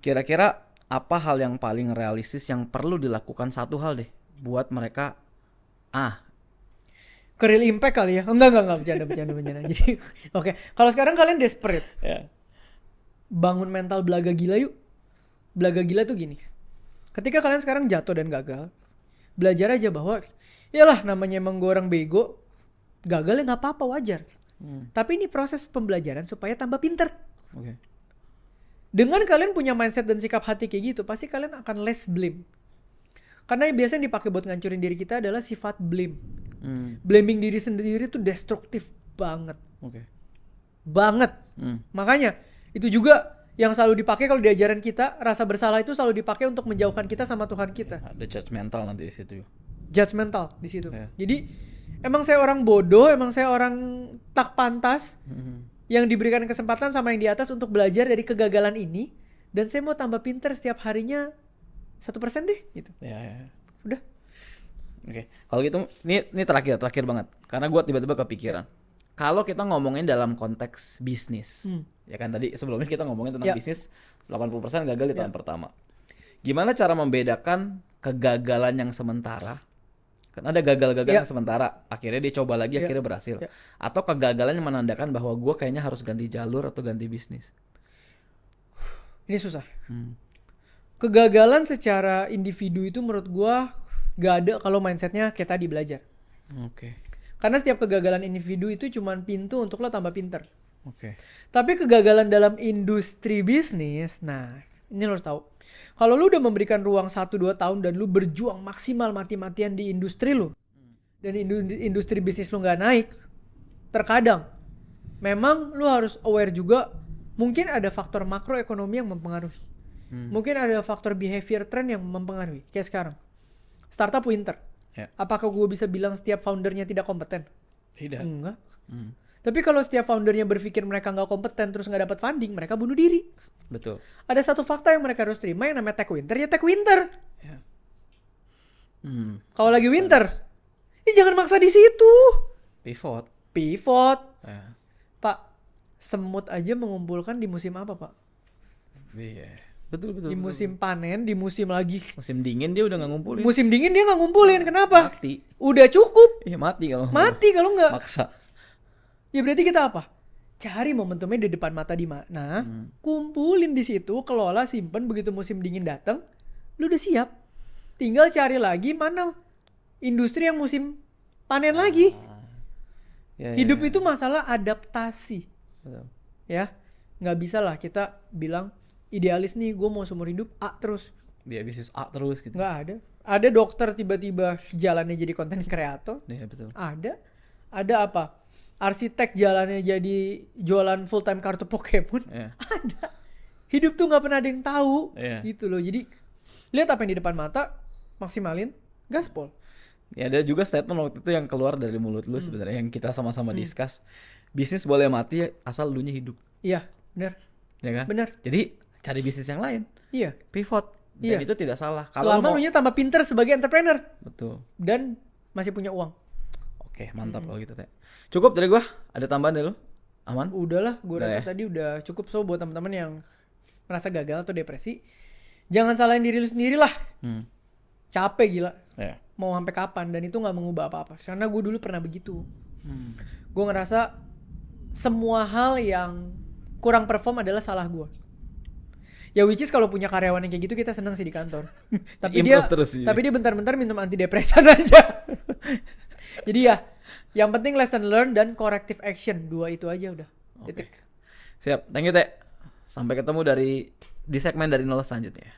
Kira-kira apa hal yang paling realistis yang perlu dilakukan, satu hal deh buat mereka Ke real impact kali ya. Enggak bercanda. Jadi oke. Kalau sekarang kalian desperate, bangun mental belaga gila yuk. Belaga gila tuh gini. Ketika kalian sekarang jatuh dan gagal, belajar aja bahwa yalah, namanya emang gue orang bego, gagal ya nggak apa-apa, wajar. Tapi ini proses pembelajaran supaya tambah pinter. Oke. Dengan kalian punya mindset dan sikap hati kayak gitu, pasti kalian akan less blame. Karena yang biasanya dipakai buat ngancurin diri kita adalah sifat blame. Blaming diri sendiri tuh destruktif banget. Oke. Banget. Makanya itu juga yang selalu dipakai kalau di ajaran kita, rasa bersalah itu selalu dipakai untuk menjauhkan kita sama Tuhan kita. Ada judgmental nanti di situ. Judgmental di situ. Yeah. Jadi emang saya orang bodoh, emang saya orang tak pantas yang diberikan kesempatan sama yang di atas untuk belajar dari kegagalan ini, dan saya mau tambah pinter setiap harinya 1% deh gitu. Ya. Udah. Oke. Kalau gitu ini terakhir banget. Karena gue tiba-tiba kepikiran. Kalau kita ngomongin dalam konteks bisnis, ya kan tadi sebelumnya kita ngomongin tentang bisnis 80% gagal di tahun pertama. Gimana cara membedakan kegagalan yang sementara? Kan ada gagal-gagal yang sementara, akhirnya dia coba lagi, akhirnya berhasil. Atau kegagalan yang menandakan bahwa gue kayaknya harus ganti jalur atau ganti bisnis. Ini susah. Kegagalan secara individu itu menurut gue gak ada kalau mindsetnya kayak tadi belajar. Oke. Karena setiap kegagalan individu itu cuma pintu untuk lo tambah pinter. Oke. Tapi kegagalan dalam industri bisnis, nah ini lo harus tahu. Kalau lu udah memberikan ruang 1-2 tahun dan lu berjuang maksimal mati-matian di industri lu, dan industri bisnis lu gak naik, terkadang memang lu harus aware juga, mungkin ada faktor makroekonomi yang mempengaruhi. Mungkin ada faktor behavior trend yang mempengaruhi. Kayak sekarang, startup winter. Apakah gue bisa bilang setiap foundernya tidak kompeten? Tidak. Enggak. Tapi kalau setiap foundernya berpikir mereka nggak kompeten terus nggak dapat funding, mereka bunuh diri. Betul. Ada satu fakta yang mereka harus terima yang namanya tech winter, ya tech winter. Kalau lagi winter, jangan maksa di situ. Pivot. Pak, semut aja mengumpulkan di musim apa, Pak? Iya. Betul. Di musim panen, di musim lagi. Musim dingin dia udah nggak ngumpulin. Musim dingin dia nggak ngumpulin, kenapa? Mati. Udah cukup. Iya mati kalau nggak. Maksa. Ya berarti kita apa? Cari momentumnya di depan mata di mana, kumpulin di situ, kelola, simpen, begitu musim dingin datang, lu udah siap. Tinggal cari lagi mana industri yang musim panen lagi. Hidup itu masalah adaptasi. Betul. Ya, nggak bisa lah kita bilang idealis nih, gue mau seumur hidup A terus. Dia bisnis A terus gitu. Nggak ada. Ada dokter tiba-tiba jalannya jadi konten kreator. Iya betul. Ada apa? Arsitek jalannya jadi jualan full time kartu Pokemon. Ada. Hidup tuh nggak pernah ada yang tahu. Gitu loh. Jadi lihat apa yang di depan mata, maksimalin, gaspol. Ya ada juga statement waktu itu yang keluar dari mulut lu sebenarnya yang kita sama-sama discuss. Bisnis boleh mati asal lunya hidup. Iya, benar. Ya kan? Benar. Jadi cari bisnis yang lain. Iya. Pivot. Dan itu tidak salah. Kalau selama lu nya tambah pinter sebagai entrepreneur. Betul. Dan masih punya uang. Oke, mantap kalau gitu, Teh. Cukup dari gua? Ada tambahan dari lu? Aman? Udahlah, gua rasa tadi udah cukup. So buat teman-teman yang merasa gagal atau depresi, jangan salahin diri lu sendiri lah. Capek gila. Mau sampai kapan, dan itu gak mengubah apa-apa. Karena gue dulu pernah begitu. Gue ngerasa semua hal yang kurang perform adalah salah gue. Ya which is kalau punya karyawan yang kayak gitu kita seneng sih di kantor. Tapi dia bentar-bentar minum antidepresan aja. Jadi ya, yang penting lesson learn dan corrective action. 2 itu aja udah. Titik. Siap, thank you Teh. Sampai ketemu di segmen dari nol selanjutnya.